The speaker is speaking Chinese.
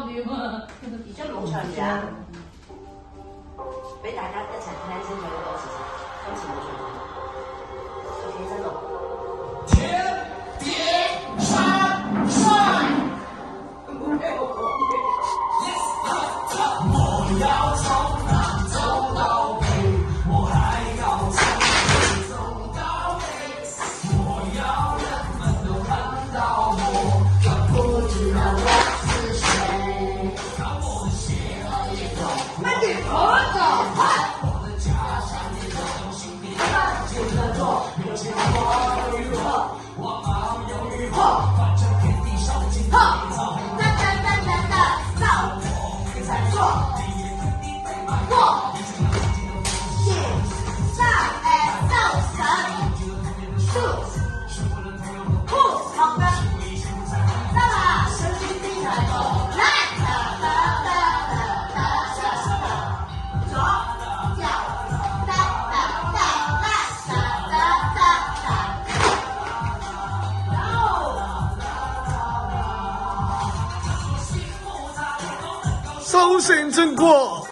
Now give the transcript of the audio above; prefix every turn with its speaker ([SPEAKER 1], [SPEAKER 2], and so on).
[SPEAKER 1] 點啊！
[SPEAKER 2] 而家冇唱住啊！俾大家一齊聽清楚呢個詞先，今次冇唱住。我企喺度。
[SPEAKER 3] 天叠山帅，我要从南走到北，我还要从北走到北，我要人们都看到我，可不知道我是谁。看我的邪恶也有，
[SPEAKER 2] 那你何走？
[SPEAKER 3] 我的家乡也有，心里看见了做，有钱我有余额，我傲有余祸，反正天地受尽地造，
[SPEAKER 2] 哒哒哒哒哒，造
[SPEAKER 3] 我会
[SPEAKER 2] 才做。
[SPEAKER 3] 地也天地被埋
[SPEAKER 2] 过
[SPEAKER 3] 你知道自己的风
[SPEAKER 2] 写上哎造神树不好的，那么神经病来走，来哒哒哒哒哒哒哒，左脚哒哒哒哒哒哒哒哒，然后。
[SPEAKER 4] 收成正果。